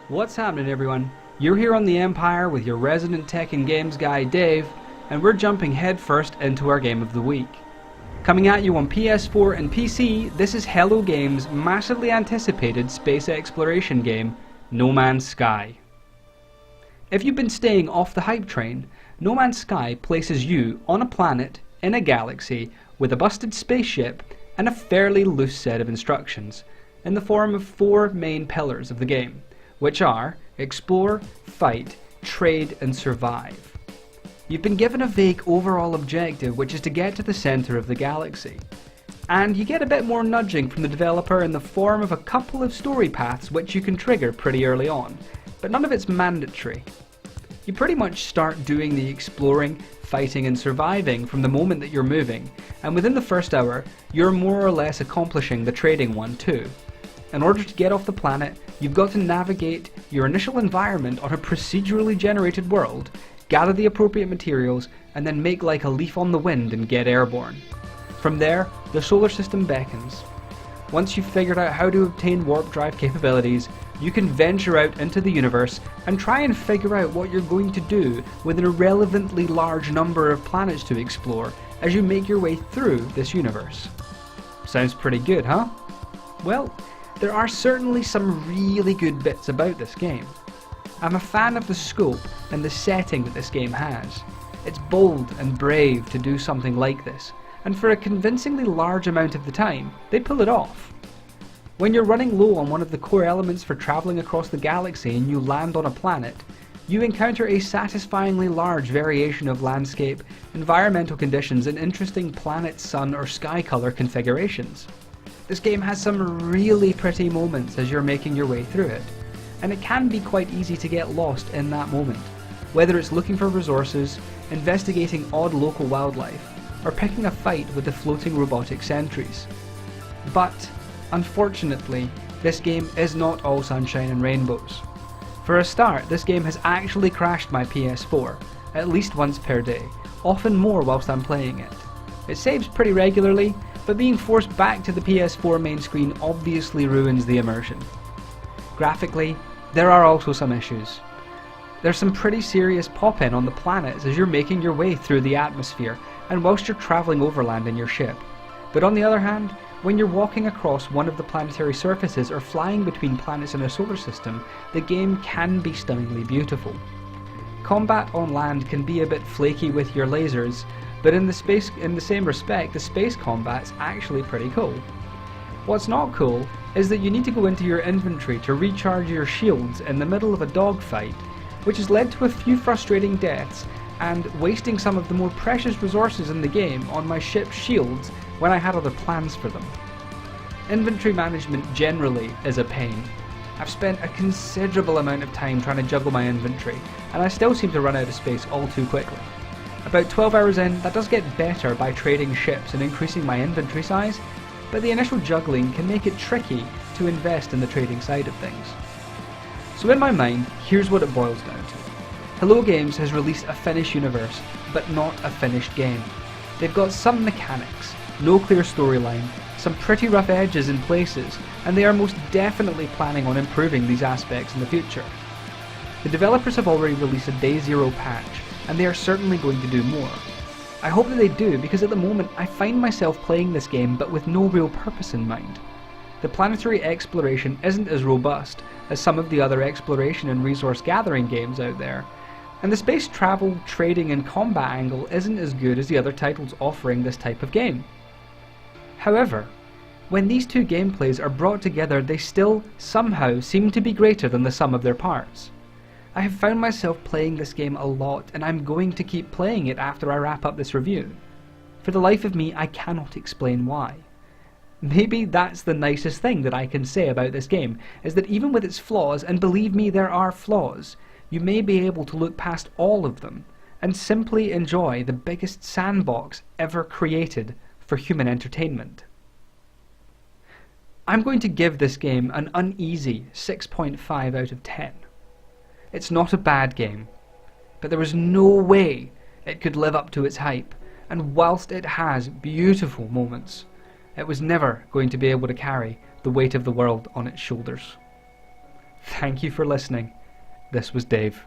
What's happening, everyone? You're here on The Empire with your resident tech and games guy, Dave, and we're jumping headfirst into our game of the week. Coming at you on PS4 and PC, this is Hello Games' massively anticipated space exploration game, No Man's Sky. If you've been staying off the hype train, No Man's Sky places you on a planet in a galaxy with a busted spaceship and a fairly loose set of instructions, in the form of four main pillars of the game, which are explore, fight, trade, and survive. You've been given a vague overall objective, which is to get to the centre of the galaxy. And you get a bit more nudging from the developer in the form of a couple of story paths which you can trigger pretty early on, but none of it's mandatory. You pretty much start doing the exploring, fighting, and surviving from the moment that you're moving, and within the first hour, you're more or less accomplishing the trading one too. In order to get off the planet, you've got to navigate your initial environment on a procedurally generated world, gather the appropriate materials, and then make like a leaf on the wind and get airborne. From there, the solar system beckons. Once you've figured out how to obtain warp drive capabilities, you can venture out into the universe and try and figure out what you're going to do with an irrelevantly large number of planets to explore as you make your way through this universe. Sounds pretty good, huh? Well, there are certainly some really good bits about this game. I'm a fan of the scope and the setting that this game has. It's bold and brave to do something like this, and for a convincingly large amount of the time, they pull it off. When you're running low on one of the core elements for travelling across the galaxy and you land on a planet, you encounter a satisfyingly large variation of landscape, environmental conditions, and interesting planet, sun, or sky colour configurations. This game has some really pretty moments as you're making your way through it, and it can be quite easy to get lost in that moment, whether it's looking for resources, investigating odd local wildlife, or picking a fight with the floating robotic sentries. But, unfortunately, this game is not all sunshine and rainbows. For a start, this game has actually crashed my PS4, at least once per day, often more whilst I'm playing it. It saves pretty regularly, but being forced back to the PS4 main screen obviously ruins the immersion. Graphically, there are also some issues. There's some pretty serious pop-in on the planets as you're making your way through the atmosphere and whilst you're travelling overland in your ship. But on the other hand, when you're walking across one of the planetary surfaces or flying between planets in a solar system, the game can be stunningly beautiful. Combat on land can be a bit flaky with your lasers, but in the same respect, the space combat's actually pretty cool. What's not cool is that you need to go into your inventory to recharge your shields in the middle of a dogfight, which has led to a few frustrating deaths and wasting some of the more precious resources in the game on my ship's shields when I had other plans for them. Inventory management generally is a pain. I've spent a considerable amount of time trying to juggle my inventory, and I still seem to run out of space all too quickly. About 12 hours in, that does get better by trading ships and increasing my inventory size, but the initial juggling can make it tricky to invest in the trading side of things. So in my mind, here's what it boils down to. Hello Games has released a finished universe, but not a finished game. They've got some mechanics, no clear storyline, some pretty rough edges in places, and they are most definitely planning on improving these aspects in the future. The developers have already released a Day Zero patch, and they are certainly going to do more. I hope that they do, because at the moment I find myself playing this game but with no real purpose in mind. The planetary exploration isn't as robust as some of the other exploration and resource gathering games out there, and the space travel, trading, and combat angle isn't as good as the other titles offering this type of game. However, when these two gameplays are brought together, they still somehow seem to be greater than the sum of their parts. I have found myself playing this game a lot, and I'm going to keep playing it after I wrap up this review. For the life of me, I cannot explain why. Maybe that's the nicest thing that I can say about this game, is that even with its flaws, and believe me there are flaws, you may be able to look past all of them and simply enjoy the biggest sandbox ever created for human entertainment. I'm going to give this game an uneasy 6.5 out of 10. It's not a bad game, but there is no way it could live up to its hype, and whilst it has beautiful moments, it was never going to be able to carry the weight of the world on its shoulders. Thank you for listening. This was Dave.